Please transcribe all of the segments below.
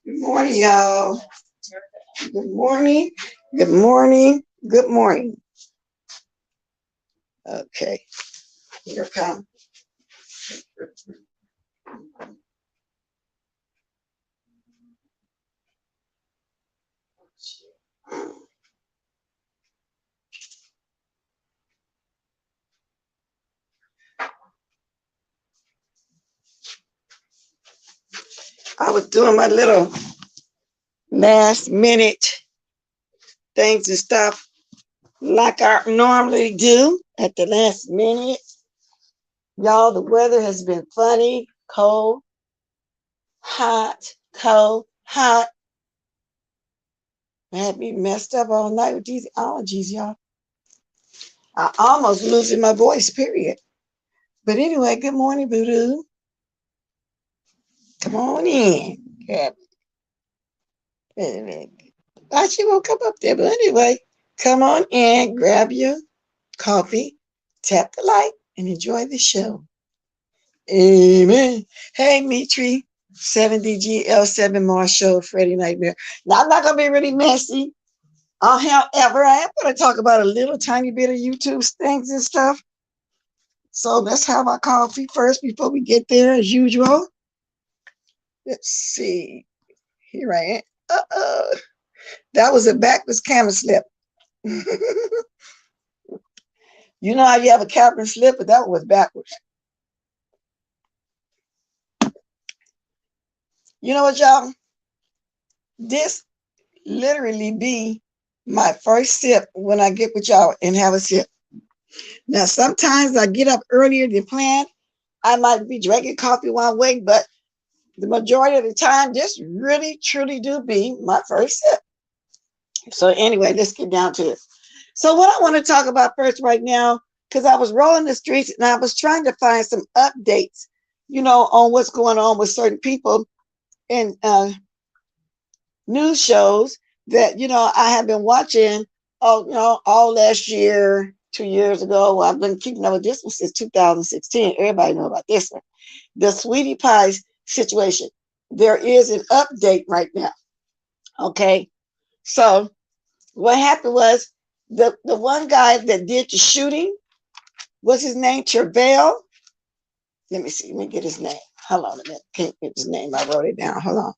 Good morning, y'all. Good morning. Good morning. Good morning. Okay, here it comes. I was doing my little last minute things and stuff like I normally do at the last minute. Y'all, the weather has been funny, cold, hot, cold, hot. I had me messed up all night with these allergies, y'all. I almost losing my voice, period. But anyway, good morning, Voodoo. Come on in. Wait a minute. I she won't come up there, but anyway, come on in, grab your coffee, tap the light, and enjoy the show. Amen. Hey, Mitri, 7DGL7 Marshall, Freddie Nightmare. Now, I'm not going to be really messy. However, I am going to talk about a little tiny bit of YouTube things and stuff. So let's have our coffee first before we get there, as usual. Let's see. Here I am. That was a backwards camera slip. You know how you have a camera slip, but that one was backwards. You know what, y'all? This literally be my first sip when I get with y'all and have a sip. Now, sometimes I get up earlier than planned. I might be drinking coffee while waiting, but the majority of the time, this really, truly do be my first sip. So anyway, let's get down to it. So what I want to talk about first right now, because I was rolling the streets and I was trying to find some updates, you know, on what's going on with certain people in news shows that, you know, I have been watching, all last year, 2 years ago. Well, I've been keeping up with this one since 2016. Everybody know about this one. The Sweetie Pie situation. There is an update right now. Okay. So what happened was the one guy that did the shooting, what's his name? Travail. Let me see. Let me get his name. Hold on a minute. Can't get his name. I wrote it down. Hold on.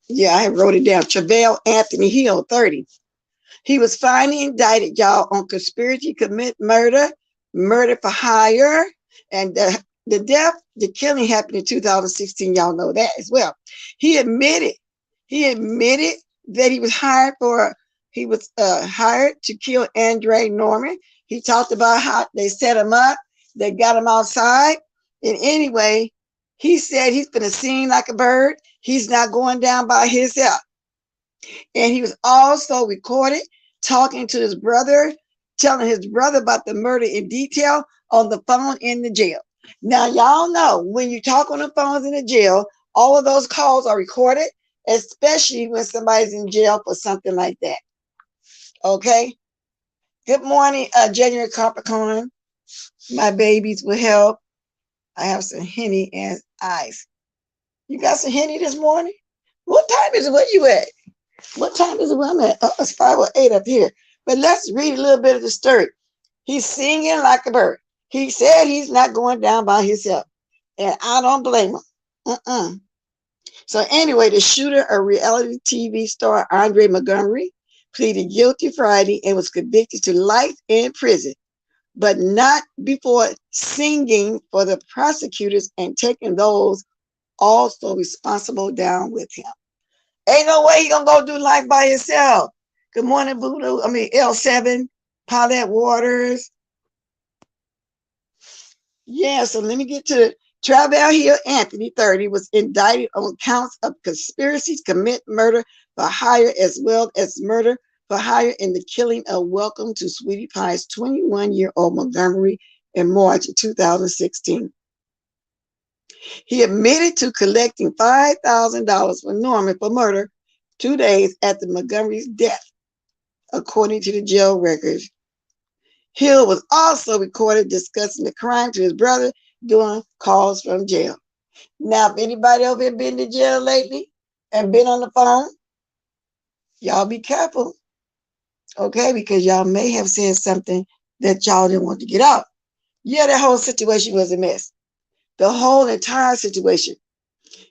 Yeah, I wrote it down. Travell Anthony Hill, 30. He was finally indicted, y'all, on conspiracy to commit murder, murder for hire, and the killing happened in 2016. Y'all know that as well. He admitted that he was hired to kill Andre Norman. He talked about how they set him up, they got him outside, and anyway, he said he's gonna sing like a bird. He's not going down by himself. And he was also recorded talking to his brother, telling his brother about the murder in detail on the phone in the jail. Now, y'all know when you talk on the phones in the jail, all of those calls are recorded, especially when somebody's in jail for something like that. Okay? Good morning, January Capricorn. My babies will help. I have some Henny and ice. You got some Henny this morning? What time is it? Where you at? What time is it where I'm at? Oh, it's 5:08 up here. But let's read a little bit of the story. He's singing like a bird. He said he's not going down by himself. And I don't blame him. So anyway, the shooter, a reality TV star, Andre Montgomery, pleaded guilty Friday and was convicted to life in prison, but not before singing for the prosecutors and taking those also responsible down with him. Ain't no way he gonna go do life by himself. Good morning, Voodoo. L7, Paulette Waters. Yeah, so let me get to Travell Hill Anthony, 30, was indicted on counts of conspiracy to commit murder for hire as well as murder for hire in the killing of Welcome to Sweetie Pie's 21-year-old Montgomery in March of 2016. He admitted to collecting $5,000 from Norman for murder 2 days after Montgomery's death, according to the jail records. Hill was also recorded discussing the crime to his brother during calls from jail. Now, if anybody over here been to jail lately and been on the phone, y'all be careful, okay? Because y'all may have said something that y'all didn't want to get out. Yeah, that whole situation was a mess. The whole entire situation.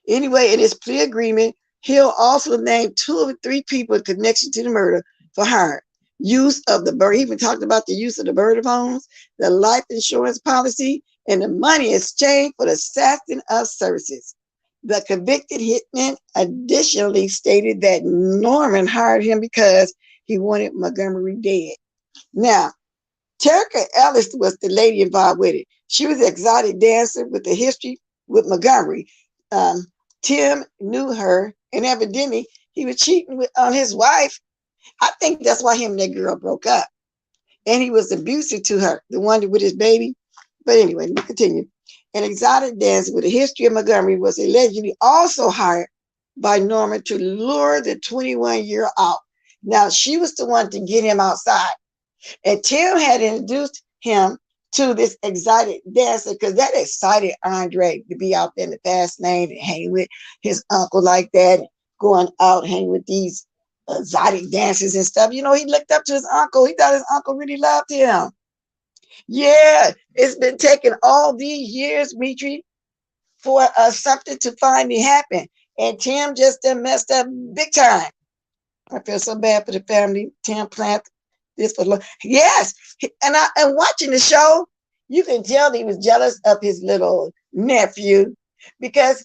Anyway, in his plea agreement, Hill also named 2 of the 3 people in connection to the murder for hire. Use of the bird. He even talked about the use of the murder phones, the life insurance policy, and the money exchanged for the assassin of services. The convicted hitman additionally stated that Norman hired him because he wanted Montgomery dead. Now, Terica Ellis was the lady involved with it. She was an exotic dancer with a history with Montgomery. Tim knew her, and evidently he was cheating on his wife. I think that's why him and that girl broke up. And he was abusive to her, the one with his baby. But anyway, let me continue. An exotic dancer with a history of Montgomery was allegedly also hired by Norman to lure the 21-year-old out. Now, she was the one to get him outside. And Tim had introduced him to this exotic dancer because that excited Andre to be out there in the fast lane and hang with his uncle like that, and going out hanging with these exotic dancers and stuff. You know, he looked up to his uncle. He thought his uncle really loved him. Yeah, it's been taking all these years, Mitri, for something to finally happen. And Tim just done messed up big time. I feel so bad for the family. Tim Plant. This was yes, and watching the show, you can tell he was jealous of his little nephew because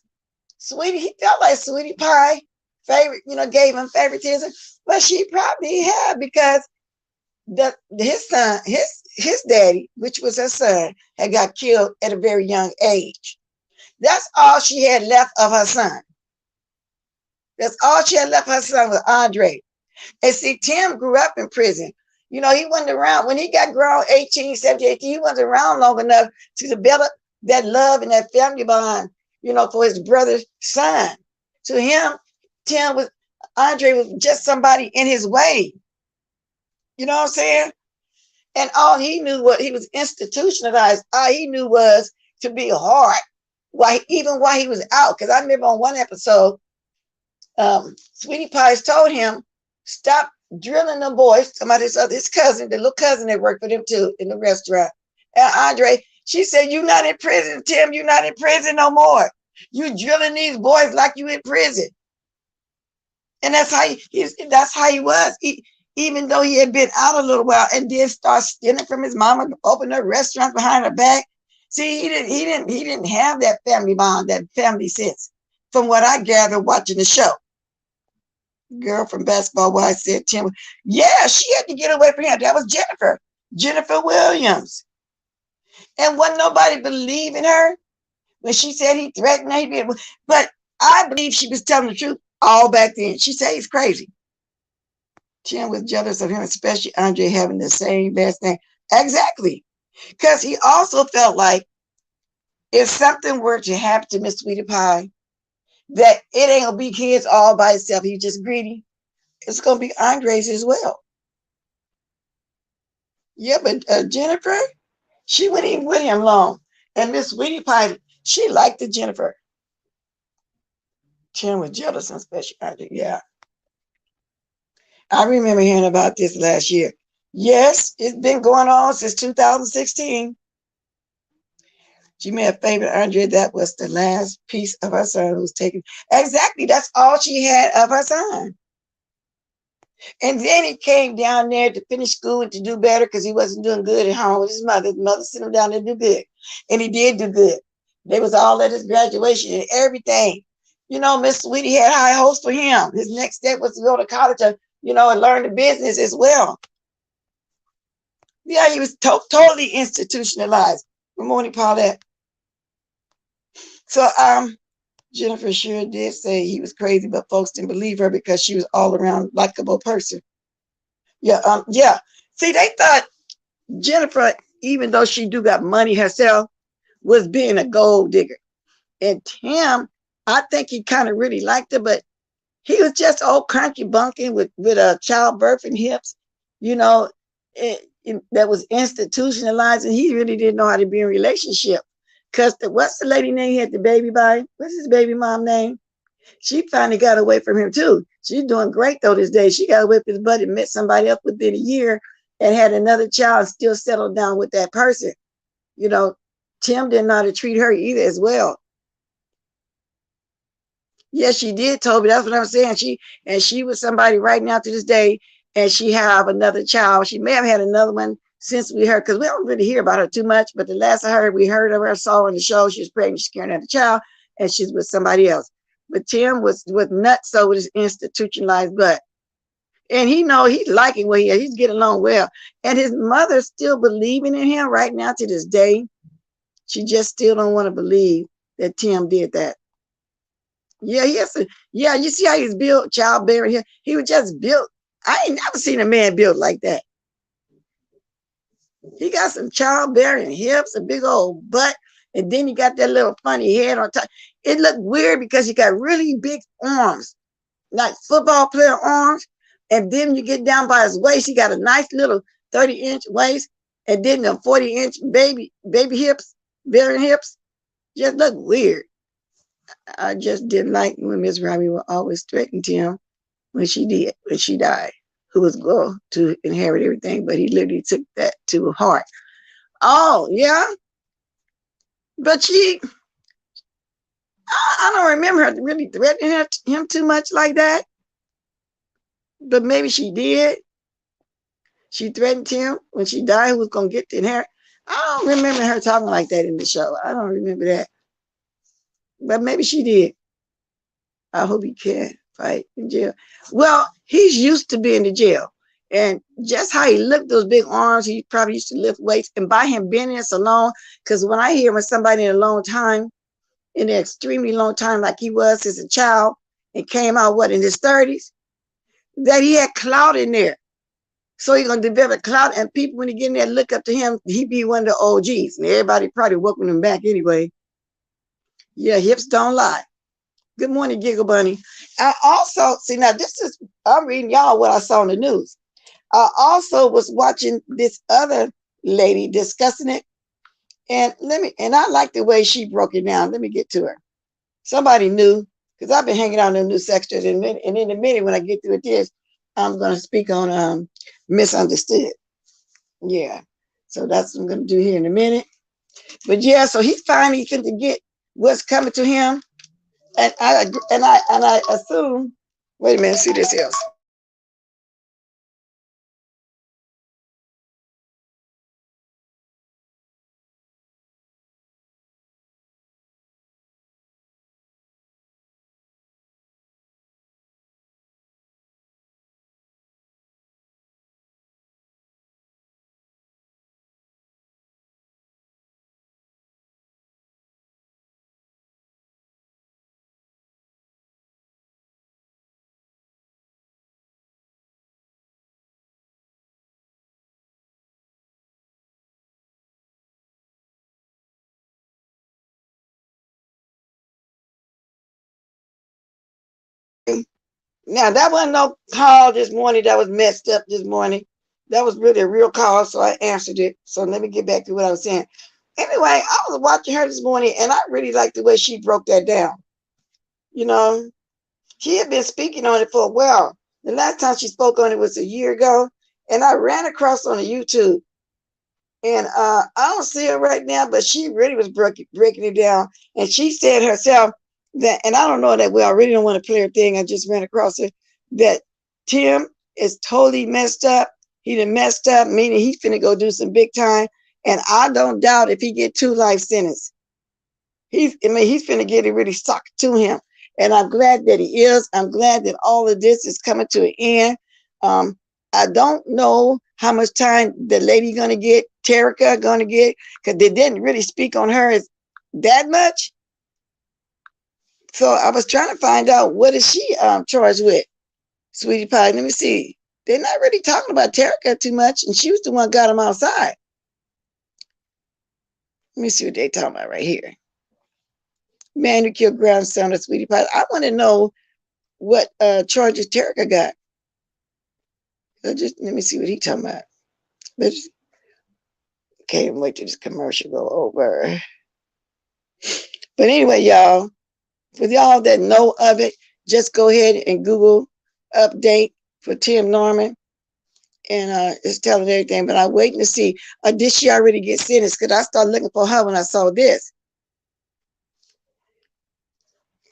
he felt like Sweetie Pie gave him favoritism, but she probably had because his son, his daddy, which was her son, had got killed at a very young age. That's all she had left of her son. That's all she had left her son was Andre. And see, Tim grew up in prison. You know, he wasn't around when he got grown 18, 17, 18, he wasn't around long enough to develop that love and that family bond, for his brother's son. To him, Andre was just somebody in his way. You know what I'm saying? And all he knew he was institutionalized. All he knew was to be hard even while he was out. Because I remember on one episode, Sweetie Pies told him, stop drilling the boys. His cousin, the little cousin that worked for them too in the restaurant. And Andre, she said, "You're not in prison, Tim. You're not in prison no more. You drilling these boys like you in prison." And that's how he was. Even though he had been out a little while and then start stealing from his mama, open up restaurants behind her back. See, he didn't have that family bond, that family sense. From what I gathered watching the show. Girl from Basketball Wives said Tim, yeah, she had to get away from him. That was Jennifer Williams. And wasn't nobody believing her when she said he threatened her. But I believe she was telling the truth all back then. She said he's crazy. Tim was jealous of him, especially Andre having the same best name. Exactly. Because he also felt like if something were to happen to Miss Sweetie Pie, that it ain't gonna be his all by itself. He's just greedy. It's gonna be Andre's as well. Yeah, but Jennifer, she went in with him long. And Miss Sweetie Pie, she liked the Jennifer. Tim was jealous, especially Andre. Yeah. I remember hearing about this last year. Yes, it's been going on since 2016. She made a favorite Andre. That was the last piece of her son who was taken. Exactly. That's all she had of her son. And then he came down there to finish school and to do better because he wasn't doing good at home with his mother. His mother sent him down there to do good. And he did do good. They was all at his graduation and everything. You know, Miss Sweetie had high hopes for him. His next step was to go to college and, and learn the business as well. Yeah, he was totally institutionalized. Good morning, Paulette. So Jennifer sure did say he was crazy, but folks didn't believe her because she was all around likable person. Yeah. See, they thought Jennifer, even though she do got money herself, was being a gold digger. And Tim, I think he kind of really liked her, but he was just old cranky bunking with childbirth and hips, that was institutionalized, and he really didn't know how to be in a relationship. Because what's the lady name he had the baby by? What's his baby mom name? She finally got away from him too. She's doing great though this day. She got away from his buddy, met somebody else within a year and had another child and still settled down with that person. Tim didn't know how to treat her either as well. Yes, she did, Toby. That's what I'm saying. She was somebody right now to this day, and she have another child. She may have had another one since we heard, because we don't really hear about her too much. But the last I heard, we heard of her, saw her on the show. She was pregnant, she's carrying another child, and she's with somebody else. But Tim was nuts so with his institutionalized butt. And he's liking what he is. He's getting along well. And his mother's still believing in him right now to this day. She just still don't want to believe that Tim did that. Yeah, you see how he's built, childbearing here. He was just built. I ain't never seen a man built like that. He got some childbearing hips, a big old butt, and then he got that little funny head on top. It looked weird because he got really big arms, like football player arms. And then you get down by his waist, he got a nice little 30-inch waist, and then the 40-inch baby hips, bearing hips. Just look weird. I just didn't like when Miss Robbie would always threaten Tim when she died, who was going to inherit everything, but he literally took that to heart. Oh, yeah. But I don't remember her really threatening him too much like that. But maybe she did. She threatened him when she died, who was going to get the inherit. I don't remember her talking like that in the show. I don't remember that. But maybe she did. I hope he can't fight in jail. Well, he's used to being in jail. And just how he looked, those big arms, he probably used to lift weights. And by him being in a salon, because when I hear when somebody in a long time, in an extremely long time, like he was as a child, and came out, in his 30s, that he had clout in there. So he's going to develop clout, and people, when he get in there, look up to him, he be one of the OGs. And everybody probably welcome him back anyway. Yeah, hips don't lie. Good morning, Giggle Bunny. I also, I'm reading y'all what I saw in the news. I also was watching this other lady discussing it. And I like the way she broke it down. Let me get to her. Somebody new, because I've been hanging out in the news sections, and in a minute when I get through this, I'm going to speak on misunderstood. Yeah. So that's what I'm going to do here in a minute. But yeah, so he's finally finna get what's coming to him. And I assume Wait a minute, see this else. Now that wasn't no call this morning that was messed up this morning. That was really a real call, so I answered it. So let me get back to what I was saying. Anyway, I was watching her this morning, and I really liked the way she broke that down. You know, she had been speaking on it for a while. The last time she spoke on it was a year ago, and I ran across on the YouTube. And I don't see her right now, but she really was breaking it down. And she said herself that, and I don't know that well, I really don't want to play her thing. I just ran across it, that Tim is totally messed up. He done messed up, meaning he's finna go do some big time. And I don't doubt if he get 2 life sentences. He's finna get it really sucked to him. And I'm glad that he is. I'm glad that all of this is coming to an end. I don't know how much time the lady gonna get, Terica gonna get, because they didn't really speak on her as that much. So I was trying to find out what is she charged with, Sweetie Pie. Let me see. They're not really talking about Terica too much, and she was the one got him outside. Let me see what they talking about right here. Man who killed grandson of Sweetie Pie. I want to know what charges Terica got. So just let me see what he talking about. Let's, okay, wait till this commercial go over. But anyway, y'all, for y'all that know of it, just go ahead and Google update for Tim Norman. And it's telling everything. But I'm waiting to see, did she already get sentenced? Because I started looking for her when I saw this.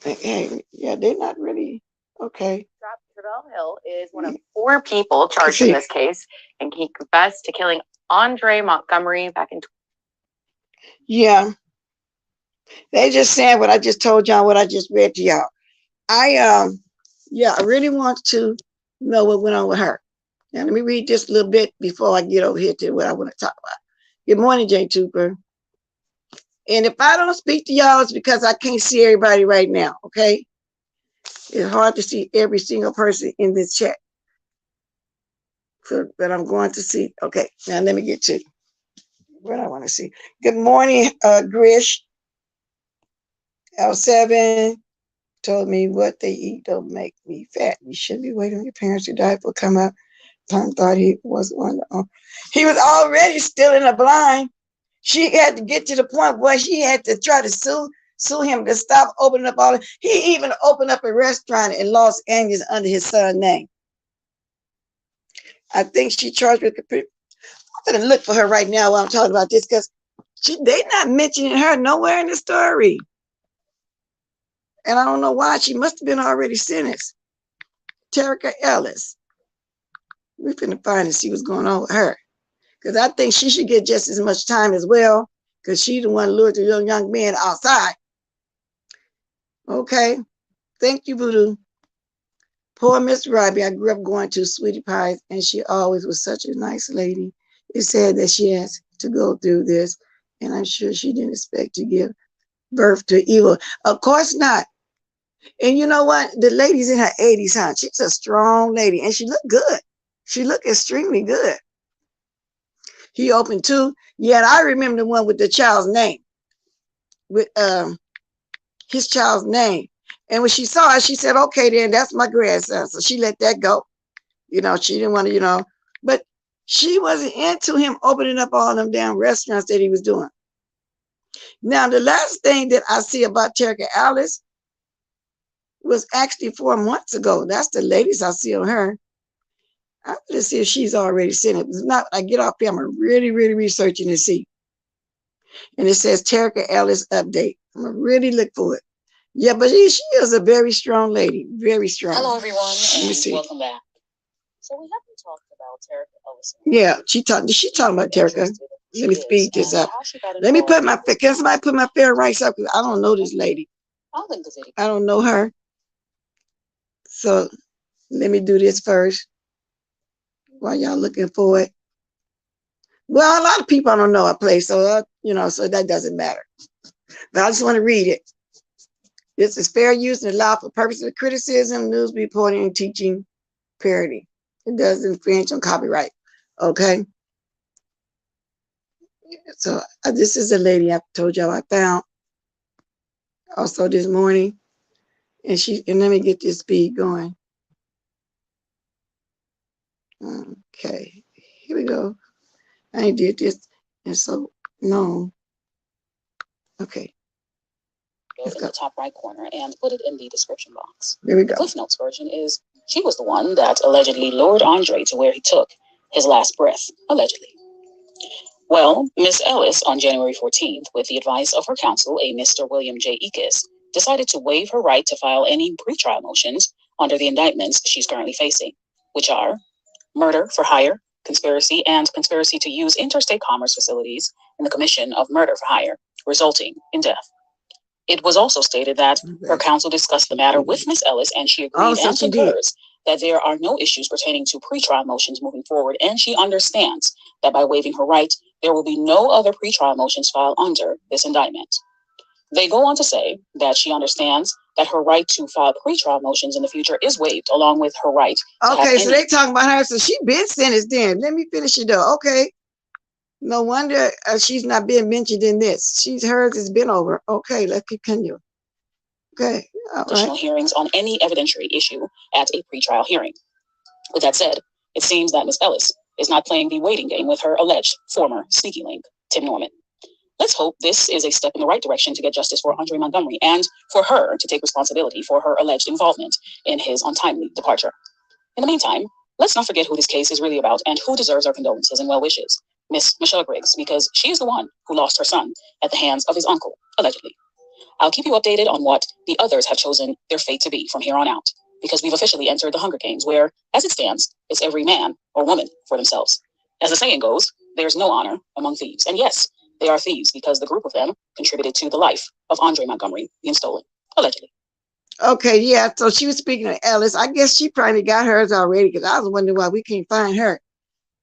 Hey, yeah, they're not really, okay. Travell Hill is one of 4 people charged in this case, and he confessed to killing Andre Montgomery back in. Yeah. They just saying what I just told y'all, what I just read to y'all. I really want to know what went on with her. Now let me read just a little bit before I get over here to what I want to talk about. Good morning, Jay Tooper. And if I don't speak to y'all, it's because I can't see everybody right now, okay? It's hard to see every single person in this chat. So, but I'm going to see. Okay, now let me get to what I want to see. Good morning, Grish. L7 told me what they eat don't make me fat. You shouldn't be waiting on your parents to die for come out. Tom thought he was one. He was already still in the blind. She had to get to the point where she had to try to sue him to stop opening up all. He even opened up a restaurant in Los Angeles under his son's name. I think she charged with. I'm gonna look for her right now while I'm talking about this because they're not mentioning her nowhere in the story. And I don't know why. She must have been already sentenced. Terica Ellis. We're finna find and see what's going on with her. Because I think she should get just as much time as well. Because she's the one lured the young man outside. Okay. Thank you, Voodoo. Poor Miss Robbie. I grew up going to Sweetie Pie's, and she always was such a nice lady. It's sad that she has to go through this. And I'm sure she didn't expect to give birth to evil. Of course not. And you know what? The lady's in her 80s, huh? She's a strong lady, and she looked good. She looked extremely good. He opened 2. Yet I remember the one with the child's name, with his child's name. And when she saw it, she said, "Okay, then that's my grandson." So she let that go. You know, she didn't want to, but she wasn't into him opening up all them damn restaurants that he was doing. Now, the last thing that I see about Terica Alice was actually 4 months ago. That's the latest I see on her. I'm going to see if she's already seen it. If not, I get off here, I'm really, really researching to see. And it says Terica Ellis update. I'm going to really look for it. Yeah, but she is a very strong lady. Very strong. Hello, everyone, and welcome back. So we haven't talked about Terica Ellison. Yeah, she talking about Terica. Let me speed this up. Let me put my, can somebody put my fair rights up? Because I don't know this lady. I'll link the video. I don't know her. So let me do this first while y'all looking for it. Well, a lot of people I don't know I play, so you know, so that doesn't matter. But I just want to read it. This is fair use and allowed for purposes of criticism, news reporting, and teaching parody. It doesn't infringe on copyright. Okay. So this is a lady I told y'all I found also this morning, and let me get this speed going. Okay, here we go. I did this, and so no. Okay. In the top right corner and put it in the description box. There we go. The Cliff Notes version is she was the one that allegedly lured Andre to where he took his last breath, allegedly. Well, Miss Ellis, on January 14th, with the advice of her counsel, a Mr. William J. Eakes, decided to waive her right to file any pretrial motions under the indictments she's currently facing, which are murder for hire, conspiracy, and conspiracy to use interstate commerce facilities in the commission of murder for hire, resulting in death. It was also stated that her counsel discussed the matter with Miss Ellis, and she agreed and concurs that there are no issues pertaining to pretrial motions moving forward, and she understands that by waiving her right, there will be no other pretrial motions filed under this indictment. They go on to say that she understands that her right to file pretrial motions in the future is waived, along with her right to okay, so they talking about her, so she been sentenced then. Let me finish it though. Okay. No wonder she's not being mentioned in this. Hers has been over. Okay, let's continue. Okay. Additional hearings on any evidentiary issue at a pretrial hearing. With that said, it seems that Ms. Ellis is not playing the waiting game with her alleged former sneaky link, Tim Norman. Let's hope this is a step in the right direction to get justice for Andre Montgomery and for her to take responsibility for her alleged involvement in his untimely departure. In the meantime, let's not forget who this case is really about and who deserves our condolences and well wishes. Miss Michelle Griggs, because she is the one who lost her son at the hands of his uncle, allegedly. I'll keep you updated on what the others have chosen their fate to be from here on out, because we've officially entered the Hunger Games, where, as it stands, it's every man or woman for themselves. As the saying goes, there's no honor among thieves. And yes, they are thieves because the group of them contributed to the life of Andre Montgomery being stolen, allegedly. Okay, yeah, so she was speaking to Ellis. I guess she probably got hers already, because I was wondering why we can't find her.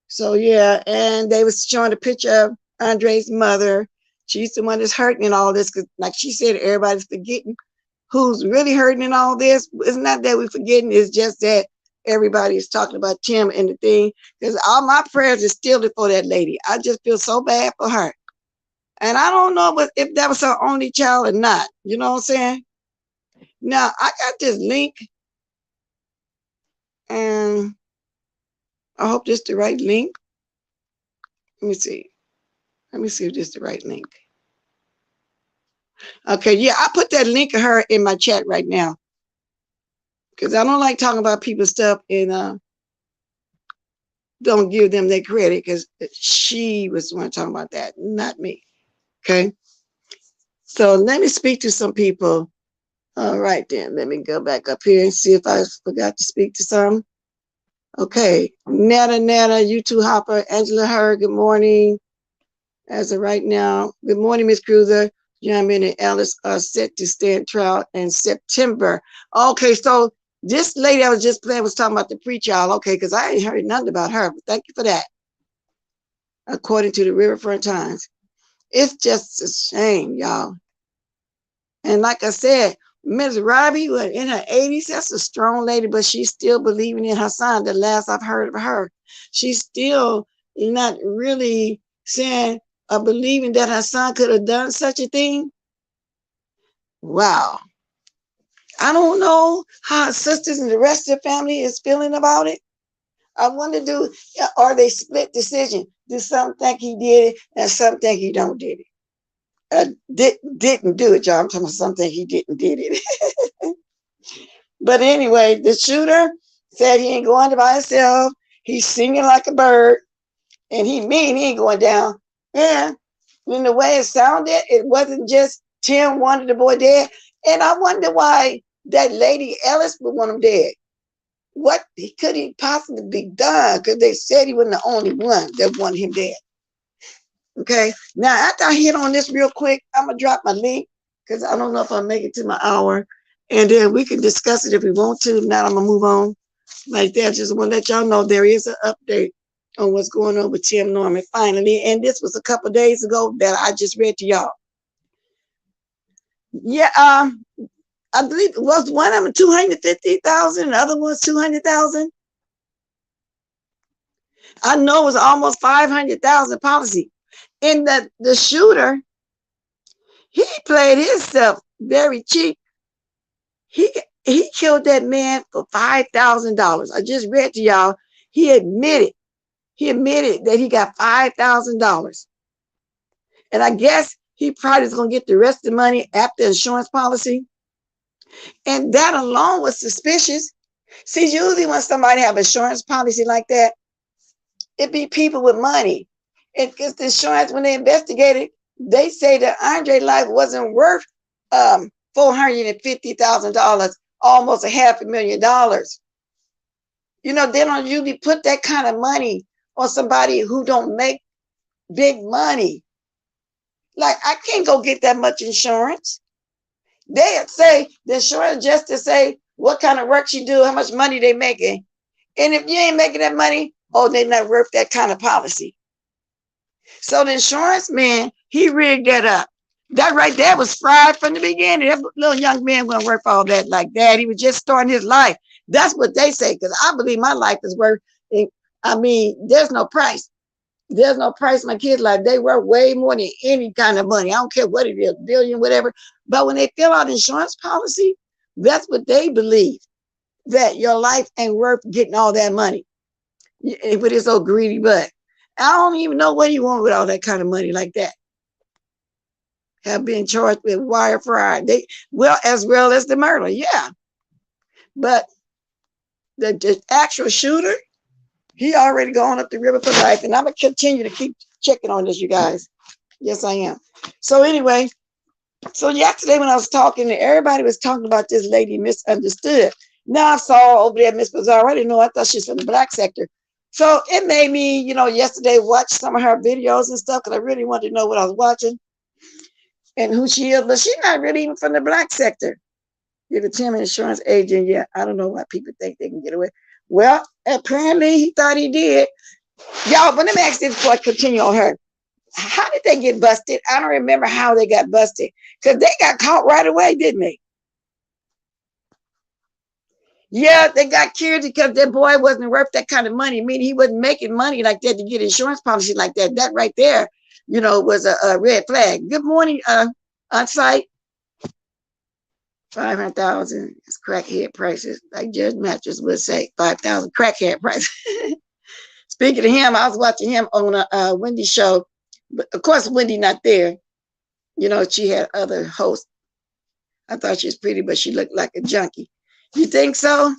So yeah, and they was showing a picture of Andre's mother. She's the one that's hurting in all this, because like she said, everybody's forgetting who's really hurting in all this. It's not that we're forgetting, it's just that everybody is talking about Tim and the thing, because all my prayers are still for that lady. I just feel so bad for her. And I don't know if that was her only child or not. You know what I'm saying? Now, I got this link, and I hope this is the right link. Let me see. Let me see if this is the right link. Okay, yeah, I put that link of her in my chat right now, because I don't like talking about people's stuff and don't give them their credit, because she was the one talking about that, not me. Okay, so let me speak to some people. All right, then let me go back up here and see if I forgot to speak to some. Okay, Netta, YouTube Hopper, Angela Hurd, good morning. As of right now, good morning, Miss Cruiser. Jamin and Ellis are set to stand trial in September. Okay, so this lady I was just playing was talking about the pretrial. Okay, because I ain't heard nothing about her, but thank you for that. According to the Riverfront Times. It's just a shame, y'all. And like I said, Ms. Robbie was in her 80s. That's a strong lady, but she's still believing in her son. The last I've heard of her, she's still not really saying or believing that her son could have done such a thing. Wow. I don't know how her sisters and the rest of the family is feeling about it. I wonder, are they split decision? Do some think he did it and some think he don't did it? Didn't do it, y'all. I'm talking about something he didn't did it. But anyway, the shooter said he ain't going by himself. He's singing like a bird, and he ain't going down. Yeah, in the way it sounded, it wasn't just Tim wanted the boy dead. And I wonder why that lady Ellis would want him dead. What could he possibly be done? Because they said he wasn't the only one that wanted him dead. Okay. Now, after I hit on this real quick, I'm going to drop my link because I don't know if I'll make it to my hour. And then we can discuss it if we want to. If not, I'm going to move on like that. Just want to let y'all know there is an update on what's going on with Tim Norman finally. And this was a couple days ago that I just read to y'all. Yeah, I believe it was one of them 250,000, the other one's 200,000. I know it was almost 500,000 policy. And the shooter, he played himself very cheap. He killed that man for $5,000. I just read to y'all. He admitted that he got $5,000. And I guess he probably is going to get the rest of the money after insurance policy. And that alone was suspicious. See, usually when somebody have insurance policy like that, it be people with money. And because the insurance, when they investigated, they say that Andre life wasn't worth $450,000, almost $500,000. You know, they don't usually put that kind of money on somebody who don't make big money. Like, I can't go get that much insurance. They say the insurance just to say what kind of work you do, how much money they making. And if you ain't making that money, oh, they're not worth that kind of policy. So the insurance man, he rigged that up. That right there was fried from the beginning. That little young man wasn't worth all that like that. He was just starting his life. That's what they say, because I believe my life is worth, I mean, there's no price. There's no price in my kids' life. They worth way more than any kind of money. I don't care what it is, billion, whatever. But when they fill out insurance policy, that's what they believe, that your life ain't worth getting all that money with his old greedy butt. I don't even know what he want with all that kind of money like that. Have been charged with wire fraud. As well as the murder, yeah. But the actual shooter, he already gone up the river for life. And I'm going to continue to keep checking on this, you guys. Yes, I am. So anyway, so yesterday when I was talking, everybody was talking about this lady misunderstood. Now I saw over there Miss Bazaar. I didn't know. I thought she's from the black sector. So it made me, yesterday watch some of her videos and stuff because I really wanted to know what I was watching and who she is. But she's not really even from the black sector. You're the Tim insurance agent. Yeah, I don't know why people think they can get away. Well, apparently he thought he did. Y'all, but let me ask this before I continue on her. How did they get busted? I don't remember how they got busted because they got caught right away, didn't they? Yeah, they got cured because that boy wasn't worth that kind of money. I mean, he wasn't making money like that to get insurance policy like that. That right there, was a red flag. Good morning, on site. 500,000 is crackhead prices, like Judge Mattress would say. 5,000 crackhead prices. Speaking of him, I was watching him on a Wendy show, but of course Wendy not there. She had other hosts. I thought she was pretty, but she looked like a junkie. You think so?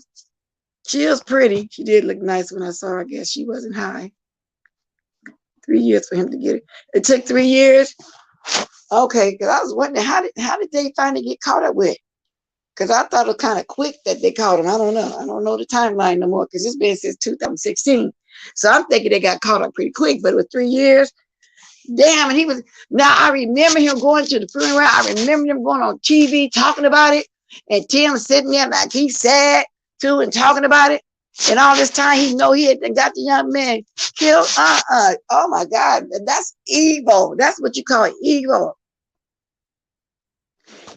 She was pretty. She did look nice when I saw her. I guess she wasn't high. 3 years for him to get it. It took 3 years. Okay, because I was wondering how did they finally get caught up with? Because I thought it was kind of quick that they caught him. I don't know. I don't know the timeline no more because it's been since 2016. So I'm thinking they got caught up pretty quick, but it was 3 years. Damn, and I remember him going to the funeral. I remember him going on TV talking about it. And Tim sitting there like he's sad too and talking about it. And all this time he had got the young man killed. Oh my God, that's evil. That's what you call evil.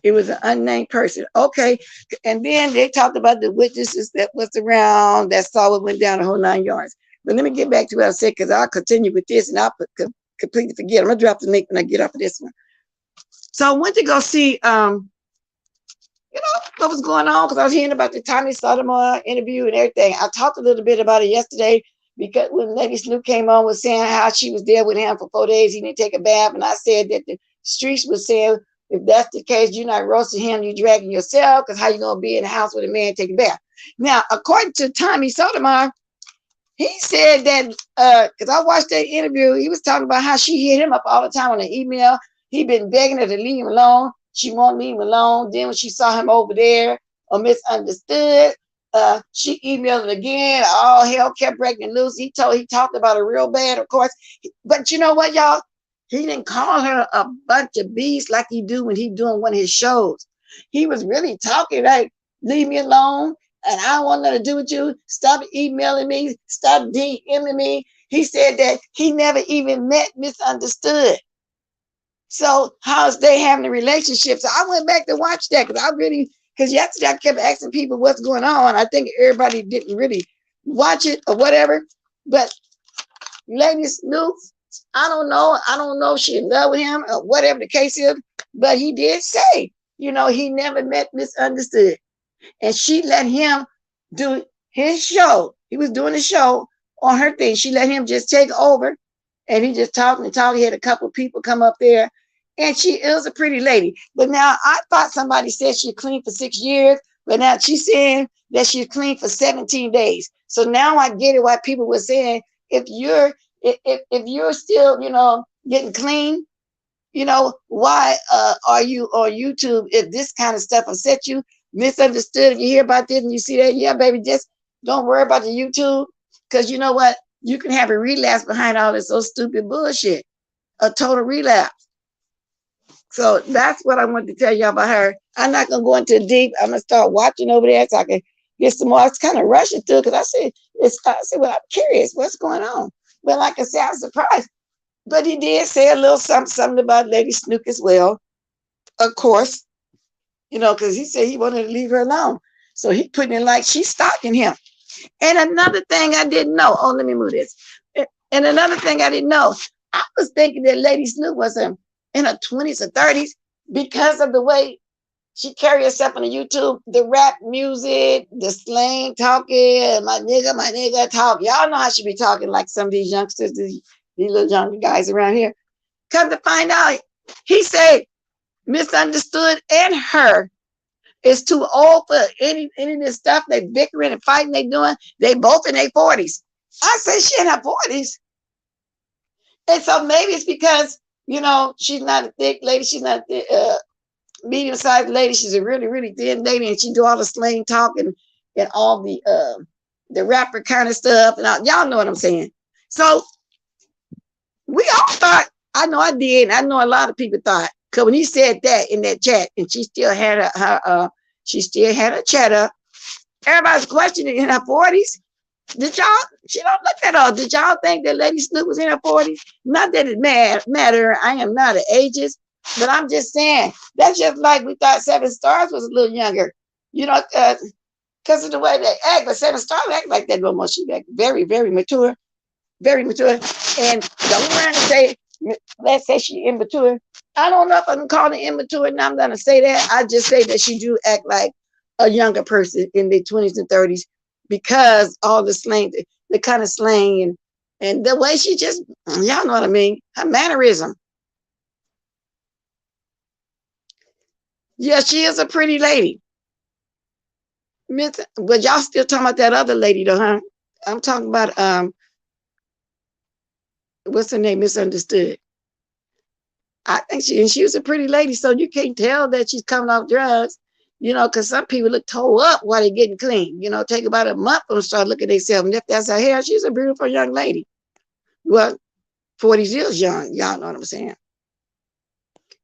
It was an unnamed person. Okay. And then they talked about the witnesses that was around that saw what went down the whole 9 yards. But let me get back to what I said because I'll continue with this and I'll completely forget. I'm going to drop the link when I get off of this one. So I went to go see, what was going on because I was hearing about the Tommy Sotomayor interview and everything. I talked a little bit about it yesterday because when Lady Snoop came on was saying how she was there with him for 4 days. He didn't take a bath. And I said that the streets was saying, if that's the case, you're not roasting him, you're dragging yourself because how you going to be in the house with a man taking a bath? Now, according to Tommy Sotomayor, he said that, because I watched that interview, he was talking about how she hit him up all the time on an email. He'd been begging her to leave him alone. She won't leave him alone. Then when she saw him over there or misunderstood, she emailed it again. All hell kept breaking loose. He talked about her real bad, of course. But you know what, y'all? He didn't call her a bunch of beasts like he do when he doing one of his shows. He was really talking like, leave me alone. And I don't want nothing to do with you. Stop emailing me. Stop DMing me. He said that he never even met Misunderstood. So how's they having a relationship? So I went back to watch that because yesterday I kept asking people what's going on. I think everybody didn't really watch it or whatever. But Lady Snoop, I don't know. I don't know if she in love with him or whatever the case is. But he did say, he never met Misunderstood. And she let him do his show. He was doing a show on her thing. She let him just take over. And he just talked and talked. He had a couple of people come up there. And she is a pretty lady. But now I thought somebody said she clean for 6 years. But now she's saying that she's clean for 17 days. So now I get it why people were saying, if you're still, getting clean, why are you on YouTube if this kind of stuff upset you? Misunderstood. If you hear about this and you see that, yeah, baby, just don't worry about the YouTube. Because you know what? You can have a relapse behind all this so stupid bullshit. A total relapse. So that's what I wanted to tell y'all about her. I'm not going to go into deep. I'm going to start watching over there so I can get some more. I was kind of rushing through because I said, well, I'm curious what's going on. But like I said, I was surprised. But he did say a little something about Lady Snook as well, of course, because he said he wanted to leave her alone. So he put it like she's stalking him. And another thing I didn't know. Oh, let me move this. And another thing I didn't know. I was thinking that Lady Snoop was in her 20s or 30s because of the way she carried herself on the YouTube, the rap music, the slang talking, my nigga talk. Y'all know how she be talking like some of these youngsters, these little younger guys around here. Come to find out, he said Misunderstood and her is too old for any of this stuff. They bickering and fighting they doing. They both in their 40s. I say she in her 40s. And so maybe it's because, she's not a thick lady. She's not a medium-sized lady. She's a really, really thin lady. And she do all the slang talk and all the rapper kind of stuff. And y'all know what I'm saying. So we all thought, I know I did. And I know a lot of people thought, because when he said that in that chat, and she still had her chat up, everybody's questioning in her 40s. She don't look that old. Did y'all think that Lady Snoop was in her 40s? Not that it matter. I am not an ageist, but I'm just saying, that's just like we thought Seven Stars was a little younger, because of the way they act, but Seven Stars act like that no more. She act very, very mature, very mature. And don't run and say, let's say she immature. I don't know if I can call her immature, and I'm gonna say that. I just say that she do act like a younger person in their 20s and 30s because all the slang, the kind of slang and the way she just, y'all know what I mean, her mannerism. Yeah, she is a pretty lady. But y'all still talking about that other lady though, huh? I'm talking about what's her name? Misunderstood. I think she was a pretty lady, so you can't tell that she's coming off drugs, because some people look toe up while they're getting clean. Take about a month and start looking at themselves. And if that's her hair, she's a beautiful young lady. Well, 40s is young. Y'all know what I'm saying.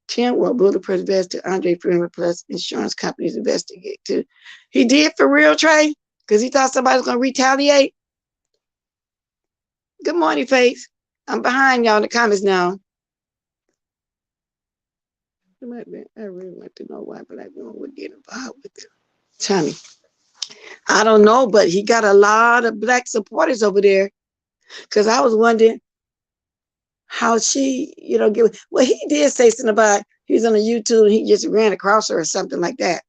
Tim will bulletproof best to Andre Freeman plus insurance companies investigate too. He did for real, Trey, because he thought somebody was going to retaliate. Good morning, Faith. I'm behind y'all in the comments now. I really want to know why Black women would get involved with them. Tommy, I don't know, but he got a lot of Black supporters over there. Because I was wondering how she, well, he did say something about he was on a YouTube and he just ran across her or something like that.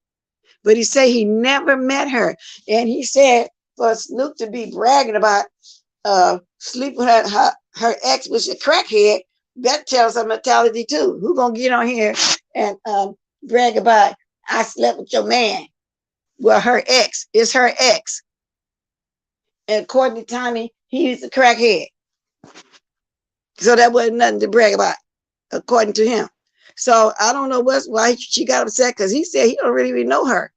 But he said he never met her. And he said for Snoop to be bragging about sleeping with her ex, which is a crackhead, that tells her mentality too. Who gonna get on here and brag about I slept with your man? Well, her ex is her ex. And according to Tommy, he's a crackhead. So that wasn't nothing to brag about, according to him. So I don't know why she got upset, because he said he don't really even know her.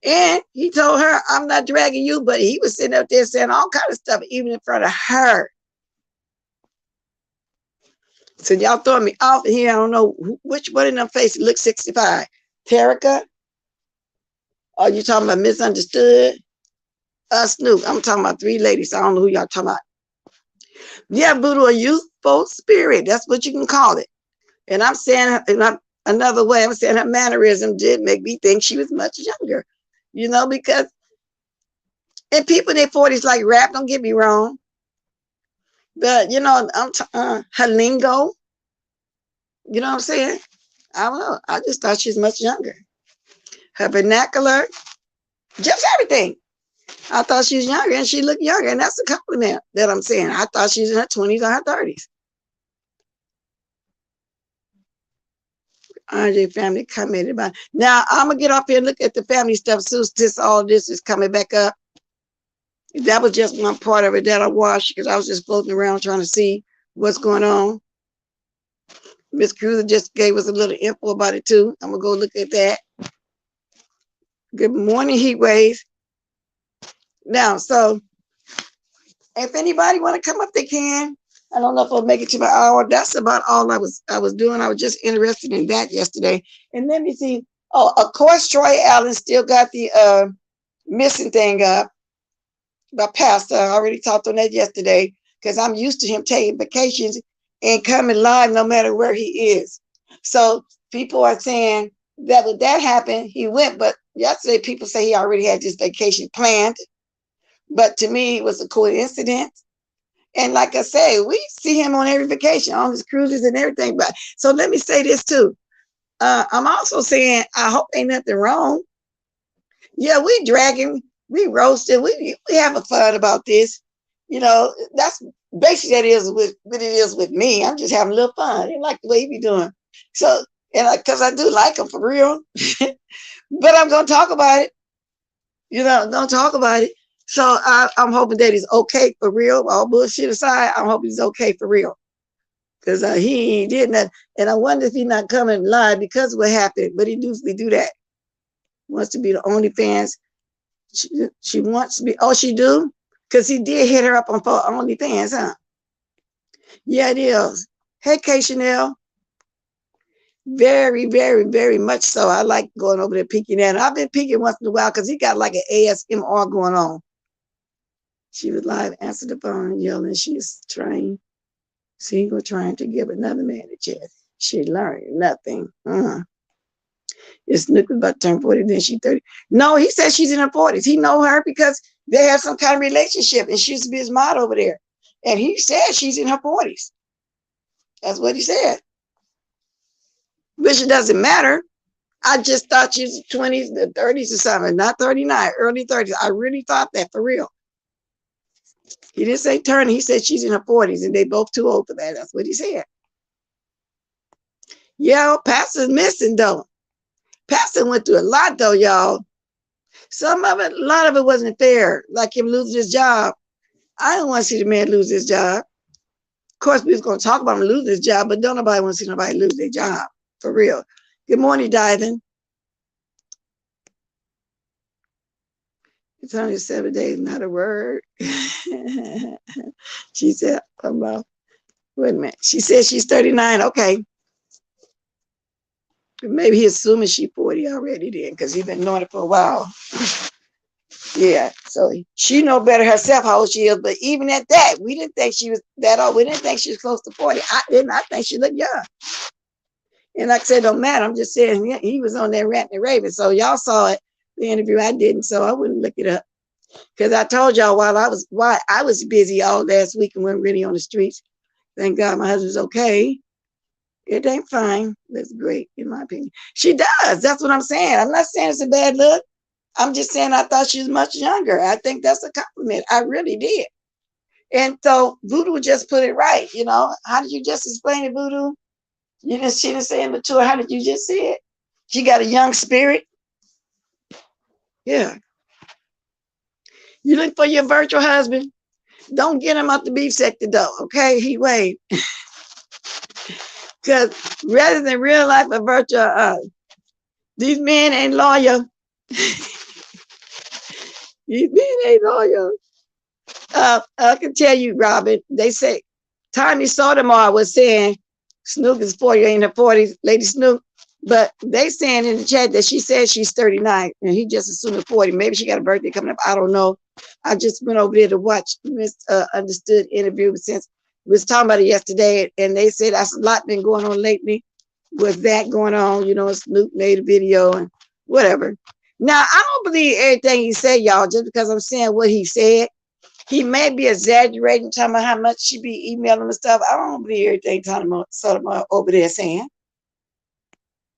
And he told her, I'm not dragging you, but he was sitting up there saying all kind of stuff, even in front of her. So y'all throwing me off here. I don't know which one in them faces looks 65. Terica? Or you talking about Misunderstood? Snoop. I'm talking about three ladies. I don't know who y'all talking about. Yeah, Voodoo, a youthful spirit. That's what you can call it. And I'm saying another way, I'm saying her mannerism did make me think she was much younger. You know, because and people in their 40s like rap, don't get me wrong. But you know, her lingo, you know what I'm saying? I don't know. I just thought she was much younger. Her vernacular, just everything. I thought she was younger, and she looked younger, and that's a compliment that I'm saying. I thought she was in her 20s or her 30s. RJ family commented about it. Now I'm gonna get off here and look at the family stuff since all this is coming back up. That was just one part of it that I watched, because I was just floating around trying to see what's going on. Miss Cruiser just gave us a little info about it too. I'm gonna go look at that. Good morning, heat waves. Now, so if anybody want to come up, they can. I don't know if I'll make it to my hour. That's about all I was doing. I was just interested in that yesterday. And let me see. Oh, of course, Troy Allen still got the missing thing up. My pastor, I already talked on that yesterday, because I'm used to him taking vacations and coming live no matter where he is. So people are saying that with that happen, he went. But yesterday, people say he already had this vacation planned. But to me, it was a coincidence. And like I say, we see him on every vacation, on his cruises and everything. But so let me say this too. I'm also saying, I hope ain't nothing wrong. Yeah, we dragging, we roasting, we having fun about this. You know, that's basically that is what it is with me. I'm just having a little fun. I like the way he be doing. So, and because I do like him for real, but I'm gonna talk about it. You know, don't talk about it. So I'm hoping that he's okay for real. All bullshit aside, I'm hoping he's okay for real. Because he did that. And I wonder if he's not coming live because of what happened. But he usually do that. Wants to be the OnlyFans. She wants to be. Oh, she do? Because he did hit her up on OnlyFans, huh? Yeah, it is. Hey, K Chanel. Very, very, very much so. I like going over there peeking at him. I've been peeking once in a while because he got like an ASMR going on. She was live, answered the phone, yelling. She's trying, single, trying to give another man a chance. She learned nothing. It's looking about to turn 40, then she's 30. No, he said she's in her 40s. He know her because they have some kind of relationship, and she used to be his mod over there. And he said she's in her 40s. That's what he said. Which it doesn't matter. I just thought she was 20s, the 30s or something, not 39, early 30s. I really thought that for real. He didn't say turn. He said she's in her 40s, and they both too old for that. That's what he said. Yeah, Pastor's missing, though. Pastor went through a lot, though, y'all. Some of it, a lot of it wasn't fair, like him losing his job. I don't want to see the man lose his job. Of course, we was going to talk about him losing his job, but don't nobody want to see nobody lose their job, for real. Good morning, Diving. It's only 7 days, not a word. She said, wait a minute. She said she's 39. Okay. Maybe he's assuming she's 40 already then, because he's been knowing it for a while. Yeah, so she know better herself how old she is, but even at that, we didn't think she was that old. We didn't think she was close to 40. I didn't. I think she looked young. And like I said, don't matter. I'm just saying, yeah, he was on there ranting and raving. So y'all saw it, the interview. I didn't, so I wouldn't look it up. Because I told y'all why I was busy all last week and wasn't really on the streets. Thank God my husband's okay. It ain't fine. That's great, in my opinion. She does. That's what I'm saying. I'm not saying it's a bad look. I'm just saying I thought she was much younger. I think that's a compliment. I really did. And so Voodoo just put it right. You know, how did you just explain it, Voodoo? She didn't say immature. How did you just say it? She got a young spirit. Yeah. You look for your virtual husband. Don't get him out the beef sector though. Okay, he waved. Because rather than real life or virtual, these men ain't loyal. These men ain't loyal. I can tell you, Robin, they say Tommy Sotomayor was saying Snoop is 40, ain't her 40s, Lady Snoop. But they saying in the chat that she said she's 39 and he just assumed 40. Maybe she got a birthday coming up. I don't know. I just went over there to watch Miss Understood interview since we was talking about it yesterday, and they said that's a lot been going on lately with that going on. You know, Snoop made a video and whatever. Now, I don't believe everything he said, y'all, just because I'm saying what he said. He may be exaggerating, talking about how much she be emailing and stuff. I don't believe everything talking about Sotomayor over there saying.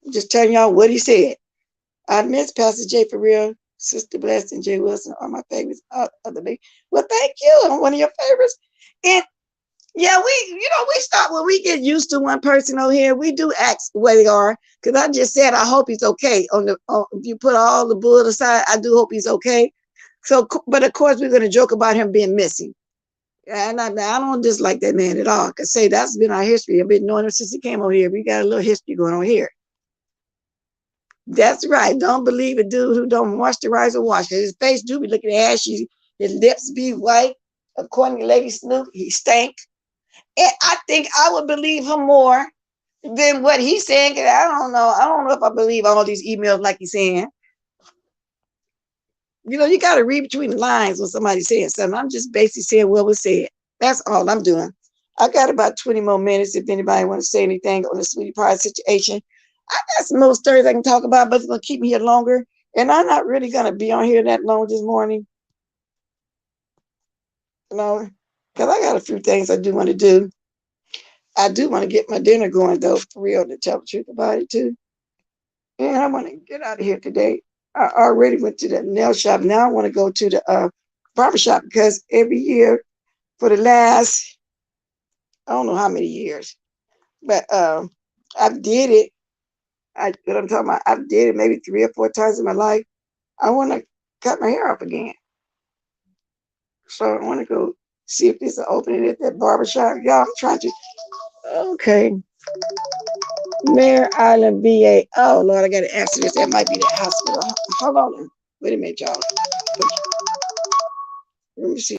I'm just telling y'all what he said. I miss Pastor J for real. Sister Blessed and Jay Wilson are my favorites other day. Well, thank you. I'm one of your favorites. And yeah, we start when we get used to one person over here. We do ask where they are. Because I just said I hope he's okay. If you put all the bull aside, I do hope he's okay. So, but of course, we're going to joke about him being missing. And I don't dislike that man at all. Because say that's been our history. I've been knowing him since he came over here. We got a little history going on here. That's right. Don't believe a dude who don't moisturize or wash. His face do be looking ashy. His lips be white. According to Lady Snoop, he stank. And I think I would believe him more than what he's saying. Cause I don't know. I don't know if I believe all these emails like he's saying. You know, you got to read between the lines when somebody's saying something. I'm just basically saying what was said. That's all I'm doing. I got about 20 more minutes if anybody want to say anything on the Sweetie Pie situation. I got some more stories I can talk about, but it's going to keep me here longer. And I'm not really going to be on here that long this morning. You know, because I got a few things I do want to do. I do want to get my dinner going, though, for real, to tell the truth about it, too. And I want to get out of here today. I already went to the nail shop. Now I want to go to the barber shop because every year for the last, I don't know how many years, but I did it. What I'm talking about, I did it maybe 3 or 4 times in my life. I want to cut my hair up again. So I want to go see if there's an opening at that barber shop. Y'all, I'm trying to, okay. Mare Island VA. Oh, Lord, I got to answer this. That might be the hospital. Hold on. Wait a minute, y'all. Let me see.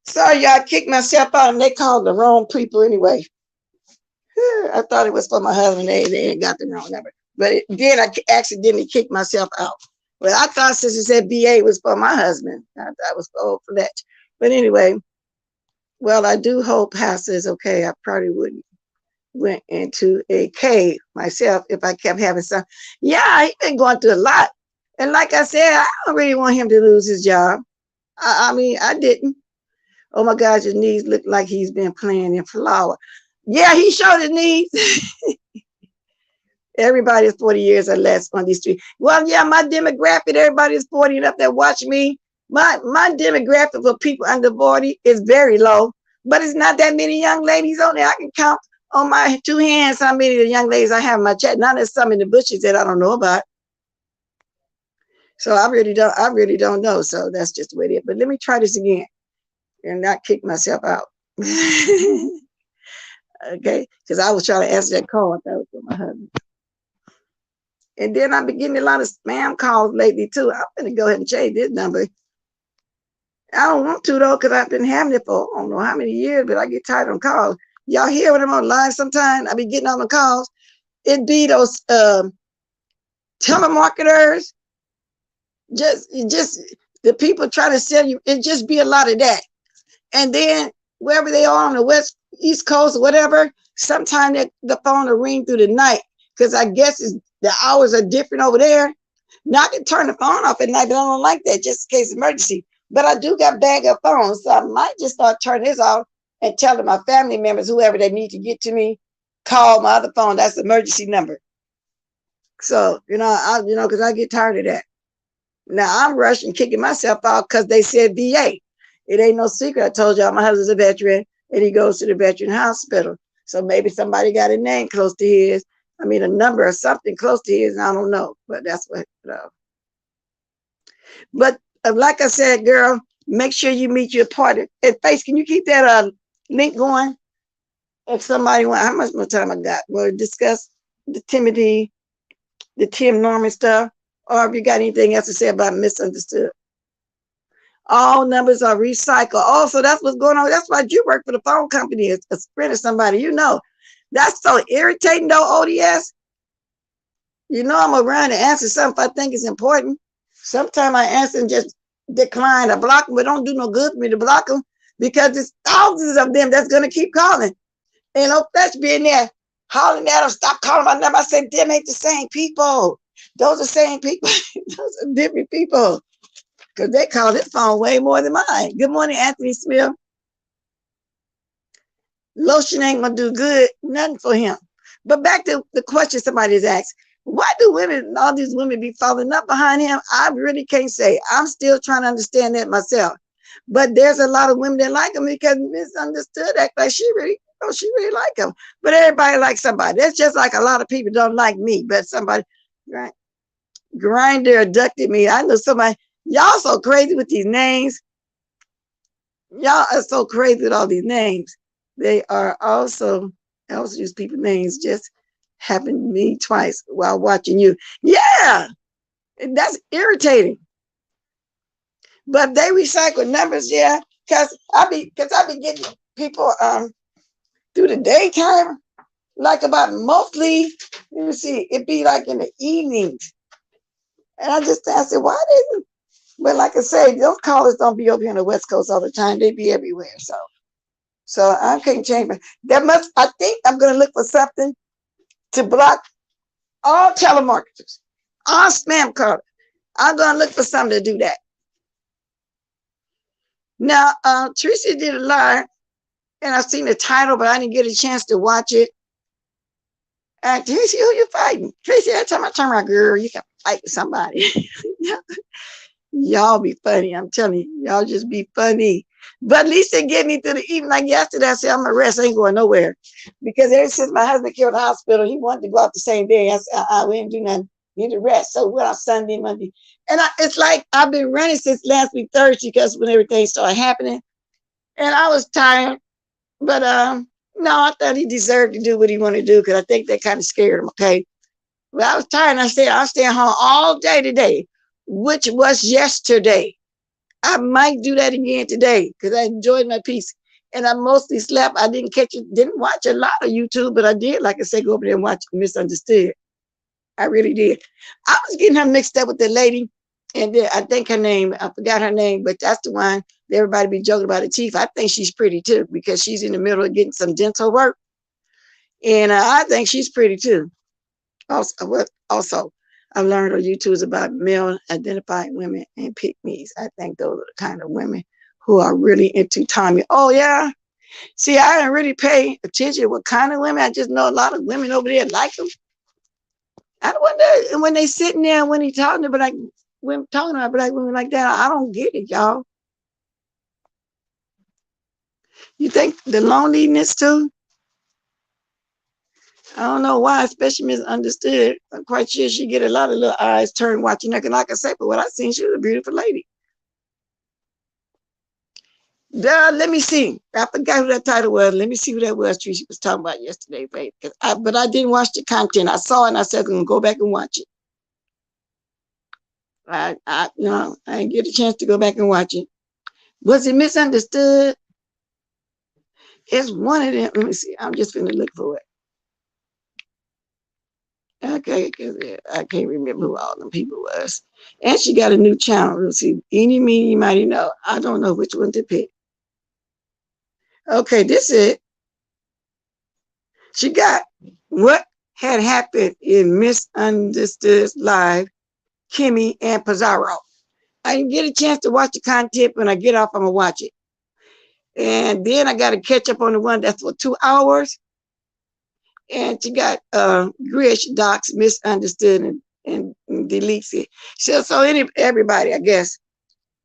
Sorry, y'all, I kicked myself out and they called the wrong people anyway. I thought it was for my husband. They ain't got the wrong number. But then I accidentally kicked myself out. Well, I thought since it said BA was for my husband. I thought it was for that. But anyway, well, I do hope Pastor is okay. I probably wouldn't went into a cave myself if I kept having some. Yeah, he's been going through a lot. And like I said, I don't really want him to lose his job. I mean, I didn't. Oh my gosh, his knees look like he's been playing in flour. Yeah, he showed his knees. Everybody is 40 years or less on these streets. Well, yeah, my demographic, everybody is 40 and up there watch me. My demographic for people under 40 is very low, but it's not that many young ladies on there. I can count on my 2 hands how many of the young ladies I have in my chat. Now there's some in the bushes that I don't know about. So I really don't know. So that's just the way it is. But let me try this again and not kick myself out. Okay, because I was trying to answer that call. I thought it was for my husband. And then I've been getting a lot of spam calls lately too. I'm gonna go ahead and change this number. I don't want to though, because I've been having it for I don't know how many years, but I get tired of calls. Y'all hear when I'm online sometimes, I be getting on the calls. It be those telemarketers, just the people trying to sell you. It just be a lot of that. And then wherever they are on the East Coast or whatever, sometimes the phone will ring through the night because I guess the hours are different over there. Now I can turn the phone off at night, but I don't like that just in case of emergency. But I do got backup phones, so I might just start turning this off and telling my family members, whoever they need to get to me, call my other phone. That's the emergency number. So, because I get tired of that. Now I'm rushing, kicking myself out because they said VA. It ain't no secret. I told y'all my husband's a veteran and he goes to the veteran hospital. So maybe somebody got a name close to his. I mean, a number or something close to his. And I don't know, but that's what. But like I said, girl, make sure you meet your partner. And Face, can you keep that link going? If somebody want, how much more time I got? We'll discuss the Tim Norman stuff. Or if you got anything else to say about misunderstood. All numbers are recycled. Oh, so that's what's going on. That's why you work for the phone company, a Sprint or somebody. That's so irritating though, ODS. I'm going to run and answer something if I think it's important. Sometimes I answer and just decline or block them, but don't do no good for me to block them because there's thousands of them that's going to keep calling. And Fletch being there, hollering at them, stop calling my number. I said, them ain't the same people. Those are the same people. Those are different people. Because they call this phone way more than mine. Good morning, Anthony Smith. Lotion ain't going to do good, nothing for him. But back to the question somebody has asked. Why do all these women be falling up behind him? I really can't say. I'm still trying to understand that myself. But there's a lot of women that like him because misunderstood that. Like she really like him. But everybody likes somebody. That's just like a lot of people don't like me, but somebody, right? Grinder abducted me. I know somebody. Y'all so crazy with these names. Y'all are so crazy with all these names. They are also, I also use people's names. Just happened to me twice while watching you. Yeah, that's irritating. But they recycle numbers, yeah. Cause I be getting people through the daytime, like about mostly. Let me see, it'd be like in the evenings. And I said, why didn't? But like I say, those callers don't be over here on the West Coast all the time. They be everywhere. So I can't change it. I think I'm going to look for something to block all telemarketers, all spam callers. I'm going to look for something to do that. Now, Teresa did a live, and I've seen the title, but I didn't get a chance to watch it. Teresa, who you fighting? Tracy, every time I turn around, girl, you can fight with somebody. Y'all be funny. I'm telling you, y'all just be funny. But at least they get me through the evening. Like yesterday, I said, I'm going to rest. I ain't going nowhere. Because ever since my husband killed the hospital, he wanted to go out the same day. I said, we didn't do nothing. You need to rest. So we're on Sunday, Monday. And it's like I've been running since last week, Thursday, because when everything started happening. And I was tired. But no, I thought he deserved to do what he wanted to do because I think that kind of scared him, okay? But I was tired and I said, I'll stay home all day today, which was yesterday. I might do that again today because I enjoyed my peace. And I mostly slept. I didn't watch a lot of YouTube, but I did, like I said, go over there and watch Misunderstood. I really did. I was getting her mixed up with the lady, and I think her name, I forgot her name, but that's the one that everybody be joking about the teeth. I think she's pretty too because she's in the middle of getting some dental work. And I think she's pretty too. Also, I've learned on YouTube about male identified women and pick-me's. I think those are the kind of women who are really into Tommy. Oh, yeah. See, I didn't really pay attention to what kind of women. I just know a lot of women over there like them. I wonder when they sitting there, when he talking about like women talking about black women like that, I don't get it, y'all. You think the loneliness too? I don't know why, especially Misunderstood. I'm quite sure she get a lot of little eyes turned watching her. And like I said, but what I seen, she was a beautiful lady. Let me see. I forgot who that title was. Let me see who that was. She was talking about yesterday, babe. But I didn't watch the content. I saw it and I said, I'm gonna go back and watch it. I didn't get a chance to go back and watch it. Was it Misunderstood? It's one of them. Let me see. I'm just gonna look for it. Okay, because I can't remember who all them people was. And she got a new channel. Let's see. Eeny, meeny, mighty, no. I don't know which one to pick. Okay, this is it. She got what had happened in Misunderstood Live, Kimmy and Pizarro. I didn't get a chance to watch the content. When I get off, I'm going to watch it. And then I got to catch up on the one that's for 2 hours. And she got Grish Docs Misunderstood and deletes it. Everybody, I guess,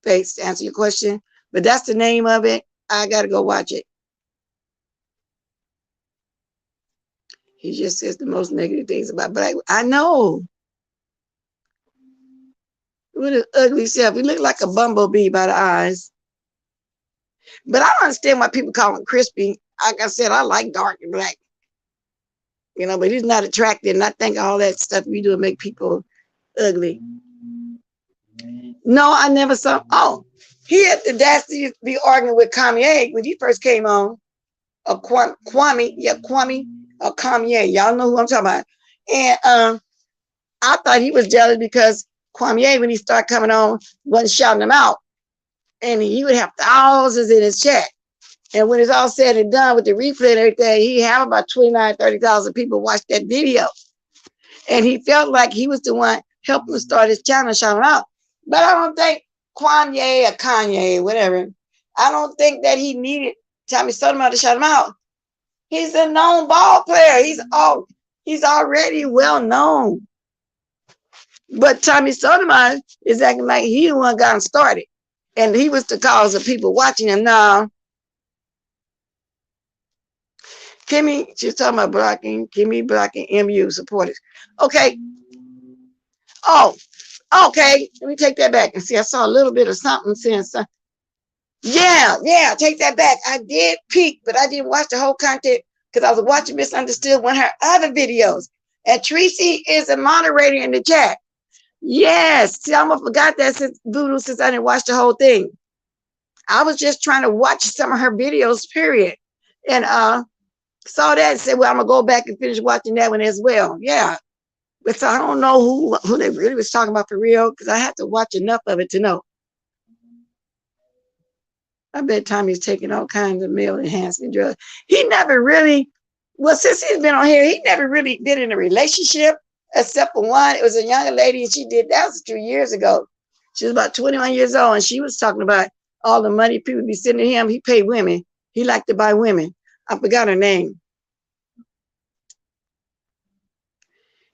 Faith, to answer your question. But that's the name of it. I got to go watch it. He just says the most negative things about black. I know. With his ugly self. He looked like a bumblebee by the eyes. But I don't understand why people call him crispy. Like I said, I like dark and black. You know, but he's not attractive. And I think all that stuff we do to make people ugly. No, I never saw. Oh, he had the audacity to be arguing with Kanye when he first came on. Kwame, or Kanye. Y'all know who I'm talking about. And I thought he was jealous because Kwame, when he started coming on, wasn't shouting him out. And he would have thousands in his chat. And when it's all said and done with the replay and everything, he have about 29, 30,000 people watch that video. And he felt like he was the one helping him start his channel, shout him out. But I don't think Kwame or Kanye, whatever, I don't think that he needed Tommy Sotomayor to shout him out. He's a known ball player. He's already well known. But Tommy Sotomayor is acting like he the one got him started. And he was the cause of people watching him now. Kimmy, she's talking about Kimmy blocking MU supporters. Okay. Oh, okay. Let me take that back. And see, I saw a little bit of something since. Yeah, take that back. I did peek, but I didn't watch the whole content because I was watching Misunderstood one of her other videos. And Tracy is a moderator in the chat. Yes. See, I almost forgot that since I didn't watch the whole thing. I was just trying to watch some of her videos, period. And saw that and said, well, I'm going to go back and finish watching that one as well. Yeah. But so I don't know who they really was talking about for real because I had to watch enough of it to know. I bet Tommy's taking all kinds of male enhancement drugs. He never really, well, since he's been on here, he never really been in a relationship except for one. It was a younger lady and that was 2 years ago. She was about 21 years old and she was talking about all the money people be sending him. He paid women. He liked to buy women. I forgot her name.